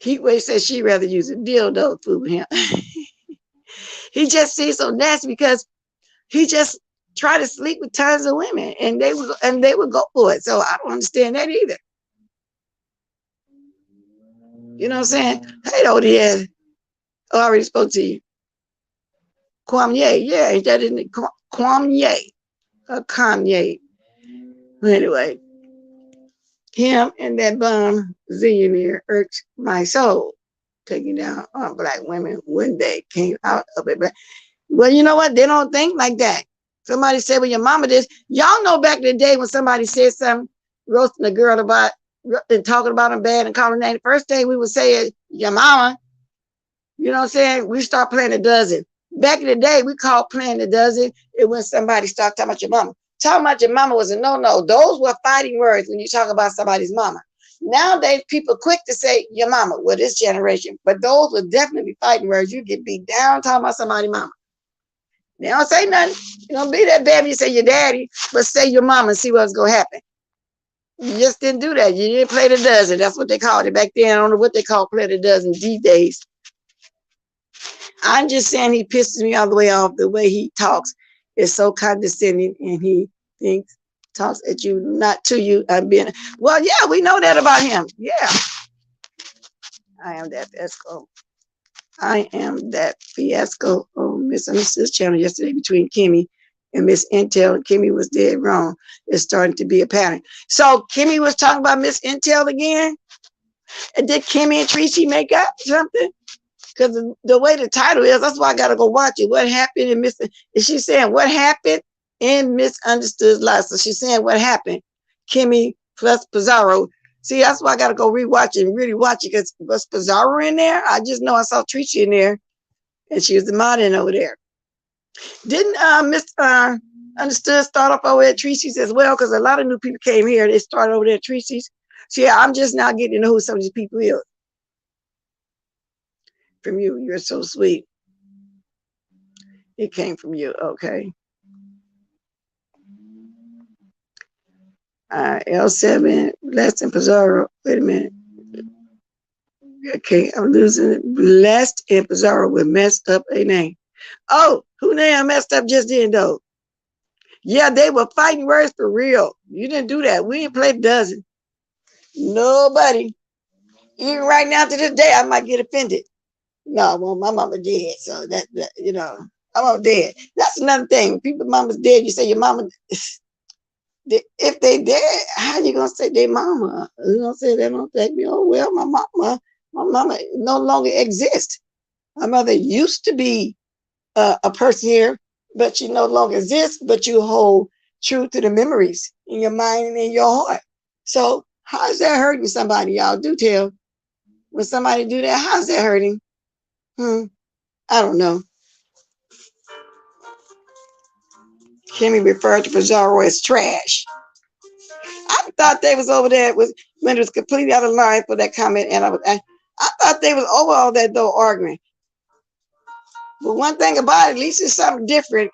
Heatwave says she'd rather use a dildo to fool with him. He just seems so nasty because he just tried to sleep with tons of women and they would go for it. So I don't understand that either. You know what I'm saying? Hey, Odie, I already spoke to you. Kwame, yeah, that isn't Kwame or Kanye. Anyway, him and that bum zillionaire irks my soul. Taking down all black women when they came out of it. Well, you know what? They don't think like that. Somebody said, well, your mama did. Y'all know back in the day when somebody said something, roasting a girl about and talking about them bad and calling her name. The first thing we would say is, your mama. You know what I'm saying? We start playing a dozen. Back in the day, we called playing the dozen. It when somebody started talking about your mama. Talking about your mama was a no-no. Those were fighting words when you talk about somebody's mama. Nowadays, people quick to say your mama. Well, this generation. But those were definitely fighting words. You get beat down talking about somebody's mama. They don't say nothing. You don't be that bad when you say your daddy, but say your mama and see what's going to happen. You just didn't do that. You didn't play the dozen. That's what they called it back then. I don't know what they call play the dozen these days. I'm just saying he pisses me all the way off. The way he talks is so condescending and he talks at you, not to you. Well, yeah, we know that about him. Yeah. I am that fiasco. I am that fiasco on Misunderstood channel yesterday between Kimmy and Miss Intel. And Kimmy was dead wrong. It's starting to be a pattern. So Kimmy was talking about Miss Intel again. And did Kimmy and Tracy make up something? Because the way the title is, that's why I got to go watch it. What happened in is she saying what happened in Misunderstood Life? So she's saying what happened. Kimmy plus Pizarro. See, that's why I got to go rewatch it and really watch it because was Pizarro in there? I just know I saw Tracy in there and she was the moderator over there. Didn't Understood? Start off over at Tracy's as well, because a lot of new people came here. They started over there at Tracy's. So yeah, I'm just now getting to know who some of these people is. From you. You're so sweet. It came from you. Okay. L7, Blessed and Pizarro. Wait a minute. Okay, I'm losing it. Blessed and Pizarro will mess up a name. Oh, who name I messed up just then, though? Yeah, they were fighting words for real. You didn't do that. We didn't play the dozen. Nobody. Even right now to this day, I might get offended. No, well, my mama dead, so that you know, I'm all dead. That's another thing. When people mama's dead, you say your mama. If they dead, how you gonna say their mama? You gonna say they don't take me? Oh well, my mama no longer exists. My mother used to be a person here, but she no longer exists. But you hold true to the memories in your mind and in your heart. So how is that hurting somebody? Y'all do tell. When somebody do that, how's that hurting? I don't know. Kimmy referred to Pizarro as trash. I thought they was over there when it was completely out of line for that comment, and I thought they was over all that though arguing. But one thing about it, at least it's something different.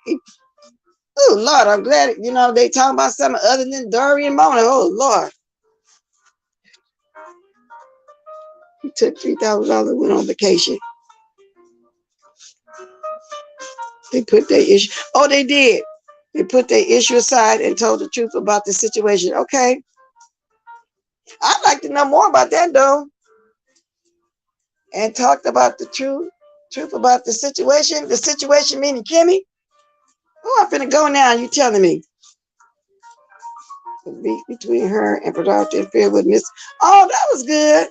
Oh Lord, I'm glad they talking about something other than Dory and Mona. Oh Lord, he took $3,000, went on vacation. They put their issue. Oh, they did. They put their issue aside and told the truth about the situation. Okay, I'd like to know more about that though. And talked about the truth about the situation. The situation meaning Kimmy. Oh, I'm finna go now. You telling me? The beef between her and Product interfered with Miss. Oh, that was good.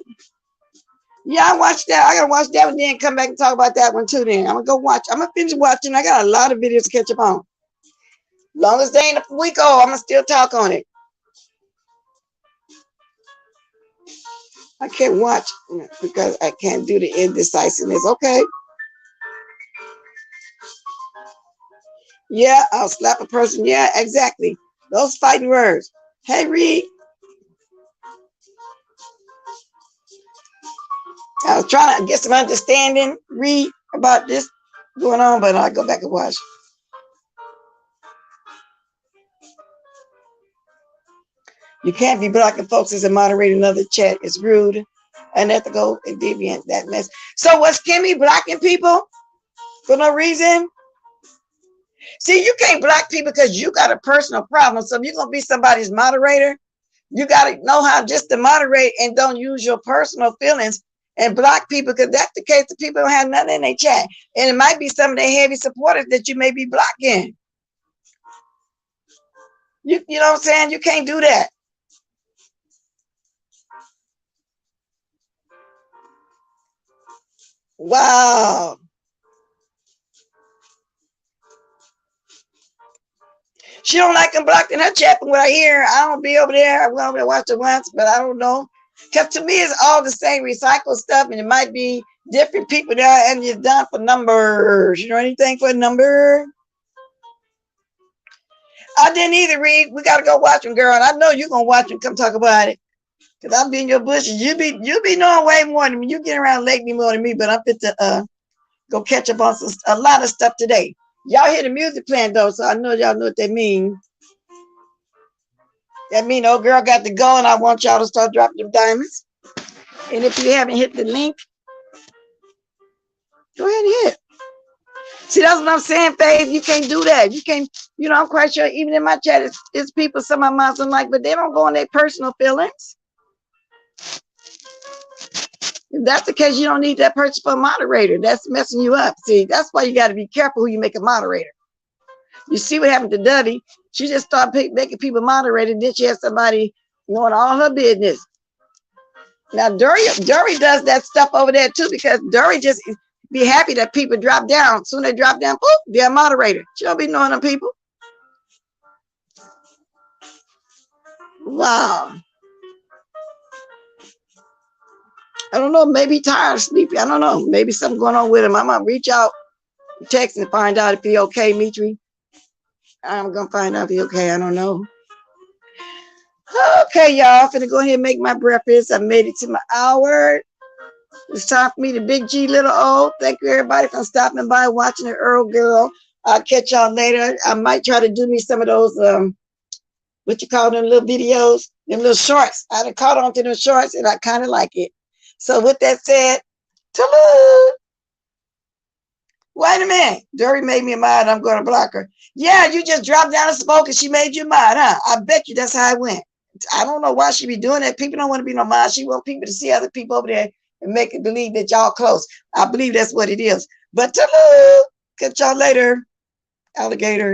Yeah, I watched that. I gotta watch that one, then come back and talk about that one too. Then I'm gonna go watch. I'm gonna finish watching. I got a lot of videos to catch up on. Long as they ain't a week old, I'm gonna still talk on it. I can't watch because I can't do the indecisiveness. Okay. Yeah, I'll slap a person. Yeah, exactly. Those fighting words. Hey, Reed. I was trying to get some understanding, Reed, about this going on, but I'll go back and watch. You can't be blocking folks as a moderator in another chat. It's rude, unethical, and deviant. That mess. So was Kimmy blocking people for no reason? See, you can't block people because you got a personal problem. So if you're gonna be somebody's moderator, you gotta know how just to moderate and don't use your personal feelings and block people, because that's the case. The people don't have nothing in their chat, and it might be some of their heavy supporters that you may be blocking. You know what I'm saying? You can't do that. Wow. She don't like them blocked in her chat from what I hear. I don't be over there. I went over there watch it once, but I don't know. Because to me, it's all the same recycled stuff, and it might be different people there, and it's done for numbers. You know anything for a number? I didn't either, Reed. We got to go watch them, girl. And I know you're going to watch them. Come talk about it. Because I'll be in your bushes. You be knowing way more than me. You get around lately more than me, but I'm fit to go catch up on a lot of stuff today. Y'all hear the music playing, though, so I know y'all know what that means. That mean old girl got to go, and I want y'all to start dropping them diamonds. And if you haven't hit the link, go ahead and hit. See, that's what I'm saying, Faith. You can't do that. You can't, I'm quite sure even in my chat, it's people some of my moms don't like, but they don't go on their personal feelings. If that's the case, you don't need that person for a moderator. That's messing you up. See, that's why you got to be careful who you make a moderator. You see what happened to Dovey? She just started making people moderator. Then she has somebody knowing all her business. Now, Dory does that stuff over there too, because Dory just be happy that people drop down. Soon they drop down, boop, they're a moderator. She don't be knowing them people. Wow. I don't know, maybe tired, sleepy. I don't know. Maybe something going on with him. I might reach out, text, and find out if he okay, Mitri. I'm gonna find out if he okay. I don't know. Okay, y'all. Finna go ahead and make my breakfast. I made it to my hour. It's time for me to big G little O. Thank you everybody for stopping by, watching the Earl Girl. I'll catch y'all later. I might try to do me some of those what you call them little videos, them little shorts. I done caught on to them shorts and I kind of like it. So with that said, toodaloo. Wait a minute. Dory made me a mod. I'm going to block her. Yeah, you just dropped down and spoke and she made you a mod, huh? I bet you that's how it went. I don't know why she be doing that. People don't want to be no mod. She want people to see other people over there and make it believe that y'all close. I believe that's what it is. But toodaloo. Catch y'all later, alligator.